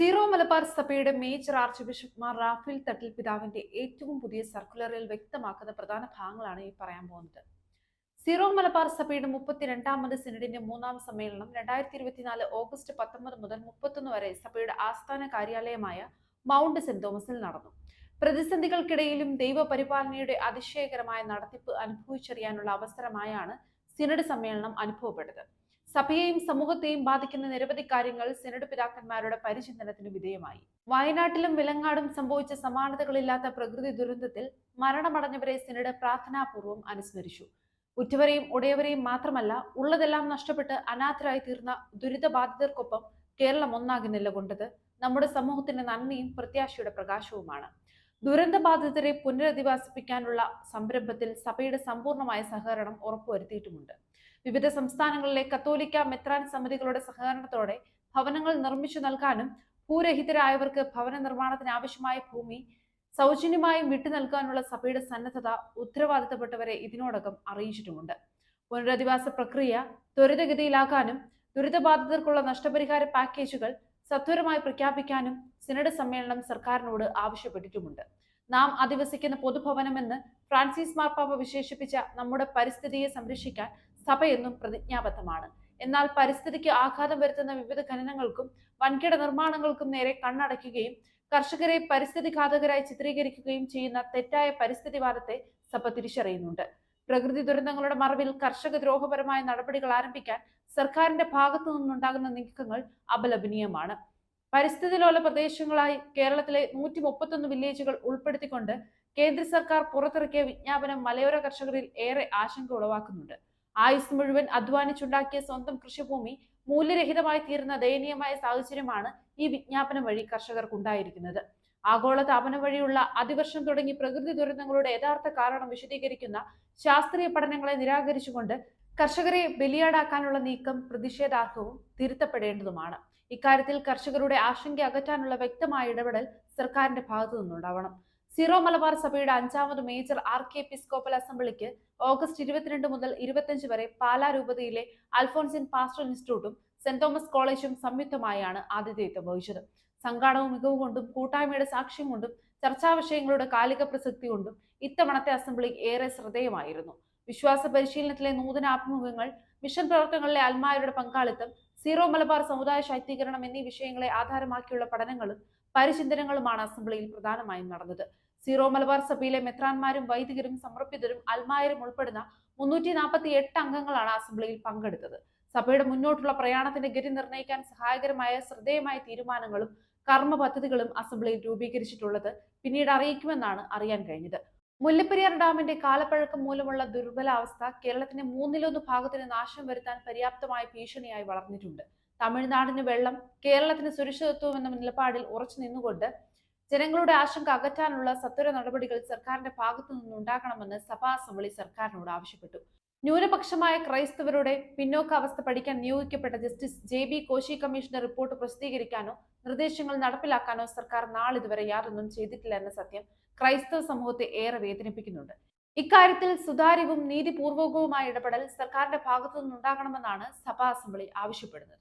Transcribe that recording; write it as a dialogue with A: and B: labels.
A: Zero Malabar സഭയുടെ major archbishop Mar Raphael Thattil പിതാവിന്റെ ഏറ്റവും പുതിയ സർക്കുലറിൽ വ്യക്തമാക്കുന്ന പ്രധാന ഭാഗങ്ങളാണ് ഈ പറയാൻ പോകുന്നത്. സീറോ മലബാർ സഭയുടെ 32ാമത് സിനഡിന്റെ 3ാം സമ്മേളനം 2024 ഓഗസ്റ്റ് 19 മുതൽ 31 വരെ സഭയുടെ ആസ്ഥാന കാര്യാലയമായ മൗണ്ട് സെന്റ് തോമസിൽ നടന്നു. പ്രതിസന്ധികൾക്കിടയിലും ദൈവപരിപാലനയുടെ അതിശയകരമായ നടത്തിപ്പ് അനുഭവിച്ചറിയാനുള്ള അവസരമായാണ് സിനഡ് സമ്മേളനം അനുഭവപ്പെട്ടത്. സഭയെയും സമൂഹത്തെയും ബാധിക്കുന്ന നിരവധി കാര്യങ്ങൾ സിനഡ് പിതാക്കന്മാരുടെ പരിചിന്തനത്തിന് വിധേയമായി. വയനാട്ടിലും വിലങ്ങാടും സംഭവിച്ച സമാനതകളില്ലാത്ത പ്രകൃതി ദുരന്തത്തിൽ മരണമടഞ്ഞവരെ സിനഡ് പ്രാർത്ഥനാപൂർവ്വം അനുസ്മരിച്ചു. ഉറ്റവരെയും ഉടയവരെയും മാത്രമല്ല, ഉള്ളതെല്ലാം നഷ്ടപ്പെട്ട് അനാഥരായി തീർന്ന ദുരിതബാധിതർക്കൊപ്പം കേരളം ഒന്നാകെ നിലകൊണ്ടത് നമ്മുടെ സമൂഹത്തിന്റെ നന്മയും പ്രത്യാശയുടെ പ്രകാശവുമാണ്. ദുരന്തബാധിതരെ പുനരധിവാസിപ്പിക്കാനുള്ള സംരംഭത്തിൽ സഭയുടെ സമ്പൂർണമായ സഹകരണം ഉറപ്പുവരുത്തിയിട്ടുമുണ്ട്. വിവിധ സംസ്ഥാനങ്ങളിലെ കത്തോലിക്ക മെത്രാൻ സമിതികളുടെ സഹകരണത്തോടെ ഭവനങ്ങൾ നിർമ്മിച്ചു നൽകാനും ഭൂരഹിതരായവർക്ക് ഭവന നിർമ്മാണത്തിന് ആവശ്യമായ ഭൂമി സൗജന്യമായും വിട്ടു നൽകാനുള്ള സഭയുടെ സന്നദ്ധത ഉത്തരവാദിത്തപ്പെട്ടവരെ ഇതിനോടകം അറിയിച്ചിട്ടുമുണ്ട്. പുനരധിവാസ പ്രക്രിയ ത്വരിതഗതിയിലാക്കാനും ദുരിതബാധിതർക്കുള്ള നഷ്ടപരിഹാര പാക്കേജുകൾ സത്വരമായി പ്രഖ്യാപിക്കാനും സിനഡ് സമ്മേളനം സർക്കാരിനോട് ആവശ്യപ്പെട്ടിട്ടുമുണ്ട്. നാം അധിവസിക്കുന്ന പൊതുഭവനമെന്ന് ഫ്രാൻസിസ് മാർപ്പാപ്പ വിശേഷിപ്പിച്ച നമ്മുടെ പരിസ്ഥിതിയെ സംരക്ഷിക്കാൻ സഭ എന്നും പ്രതിജ്ഞാബദ്ധമാണ്. എന്നാൽ പരിസ്ഥിതിക്ക് ആഘാതം വരുത്തുന്ന വിവിധ ഖനനങ്ങൾക്കും വൻകിട നിർമ്മാണങ്ങൾക്കും നേരെ കണ്ണടയ്ക്കുകയും കർഷകരെ പരിസ്ഥിതി ഘാതകരായി ചിത്രീകരിക്കുകയും ചെയ്യുന്ന തെറ്റായ പരിസ്ഥിതിവാദത്തെ സഭ തിരിച്ചറിയുന്നുണ്ട്. പ്രകൃതി ദുരന്തങ്ങളുടെ മറവിൽ കർഷക ദ്രോഹപരമായ നടപടികൾ ആരംഭിക്കാൻ സർക്കാരിന്റെ ഭാഗത്തു നിന്നുണ്ടാകുന്ന നീക്കങ്ങൾ അപലപനീയമാണ്. പരിസ്ഥിതി ലോല പ്രദേശങ്ങളായി കേരളത്തിലെ 131 വില്ലേജുകൾ ഉൾപ്പെടുത്തിക്കൊണ്ട് കേന്ദ്ര സർക്കാർ പുറത്തിറക്കിയ വിജ്ഞാപനം മലയോര കർഷകരിൽ ഏറെ ആശങ്ക ഉളവാക്കുന്നുണ്ട്. ആയുസ് മുഴുവൻ അധ്വാനിച്ചുണ്ടാക്കിയ സ്വന്തം കൃഷിഭൂമി മൂല്യരഹിതമായി തീരുന്ന ദയനീയമായ സാഹചര്യമാണ് ഈ വിജ്ഞാപനം വഴി കർഷകർക്കുണ്ടായിരിക്കുന്നത്. ആഗോള താപനം വഴിയുള്ള അതിവർഷം തുടങ്ങി പ്രകൃതി ദുരന്തങ്ങളുടെ യഥാർത്ഥ കാരണം വിശദീകരിക്കുന്ന ശാസ്ത്രീയ പഠനങ്ങളെ നിരാകരിച്ചുകൊണ്ട് കർഷകരെ ബലിയാടാക്കാനുള്ള നീക്കം പ്രതിഷേധാർഹവും തിരുത്തപ്പെടേണ്ടതുമാണ്. ഇക്കാര്യത്തിൽ കർഷകരുടെ ആശങ്ക അകറ്റാനുള്ള വ്യക്തമായ ഇടപെടൽ സർക്കാരിന്റെ ഭാഗത്തു നിന്നുണ്ടാവണം. സീറോ മലബാർ സഭയുടെ 5ാമത് മേജർ ആർക്കി എപ്പിസ്കോപ്പൽ അസംബ്ലിക്ക് ഓഗസ്റ്റ് 22 മുതൽ 25 വരെ പാലാ രൂപതയിലെ അൽഫോൻസിൻ പാസ്റ്ററൽ ഇൻസ്റ്റിറ്റ്യൂട്ടും സെന്റ് തോമസ് കോളേജും സംയുക്തമായാണ് ആതിഥേയത്വം വഹിച്ചത്. സംഘാടക മികവ് കൊണ്ടും കൂട്ടായ്മയുടെ സാക്ഷ്യം കൊണ്ടും ചർച്ചാ വിഷയങ്ങളുടെ കാലിക പ്രസക്തി കൊണ്ടും ഇത്തവണത്തെ അസംബ്ലി ഏറെ ശ്രദ്ധേയമായിരുന്നു. വിശ്വാസ പരിശീലനത്തിലെ നൂതന ആഭിമുഖ്യങ്ങൾ, മിഷൻ പ്രവർത്തനങ്ങളിലെ അൽമായരുടെ പങ്കാളിത്തം, സീറോ മലബാർ സമുദായ ശാക്തീകരണം എന്നീ വിഷയങ്ങളെ ആധാരമാക്കിയുള്ള പഠനങ്ങളും പരിചിന്തനങ്ങളുമാണ് അസംബ്ലിയിൽ പ്രധാനമായും നടന്നത്. സീറോ മലബാർ സഭയിലെ മെത്രാന്മാരും വൈദികരും സമർപ്പിതരും അൽമായരും ഉൾപ്പെടുന്ന 348 അംഗങ്ങളാണ് അസംബ്ലിയിൽ പങ്കെടുത്തത്. സഭയുടെ മുന്നോട്ടുള്ള പ്രയാണത്തിന്റെ ഗതി നിർണ്ണയിക്കാൻ സഹായകരമായ ശ്രദ്ധേയമായ തീരുമാനങ്ങളും കർമ്മ പദ്ധതികളും അസംബ്ലിയിൽ രൂപീകരിച്ചിട്ടുള്ളത് പിന്നീട് അറിയിക്കുമെന്നാണ് അറിയാൻ കഴിഞ്ഞത്. മുല്ലപ്പെരിയാർ ഡാമിന്റെ കാലപ്പഴക്കം മൂലമുള്ള ദുർബലാവസ്ഥ കേരളത്തിന്റെ 1/3 ഭാഗത്തിന് നാശം വരുത്താൻ പര്യാപ്തമായ ഭീഷണിയായി വളർന്നിട്ടുണ്ട്. തമിഴ്നാടിന് വെള്ളം, കേരളത്തിന് സുരക്ഷിതത്വം എന്ന നിലപാടിൽ ഉറച്ചു നിന്നുകൊണ്ട് ജനങ്ങളുടെ ആശങ്ക അകറ്റാനുള്ള സത്വര നടപടികൾ സർക്കാരിന്റെ ഭാഗത്തു നിന്നുണ്ടാകണമെന്ന് സഭാ അസംബ്ലി സർക്കാരിനോട് ആവശ്യപ്പെട്ടു. ന്യൂനപക്ഷമായ ക്രൈസ്തവരുടെ പിന്നോക്കാവസ്ഥ പഠിക്കാൻ നിയോഗിക്കപ്പെട്ട ജസ്റ്റിസ് JB കോശി കമ്മീഷന്റെ റിപ്പോർട്ട് പ്രസിദ്ധീകരിക്കാനോ നിർദ്ദേശങ്ങൾ നടപ്പിലാക്കാനോ സർക്കാർ നാളിതുവരെ യാതൊന്നും ചെയ്തിട്ടില്ല എന്ന സത്യം ക്രൈസ്തവ സമൂഹത്തെ ഏറെ വേദനിപ്പിക്കുന്നുണ്ട്. ഇക്കാര്യത്തിൽ സുതാര്യവും നീതിപൂർവകവുമായ ഇടപെടൽ സർക്കാരിന്റെ ഭാഗത്തു നിന്നുണ്ടാകണമെന്നാണ് സഭാ അസംബ്ലി ആവശ്യപ്പെടുന്നത്.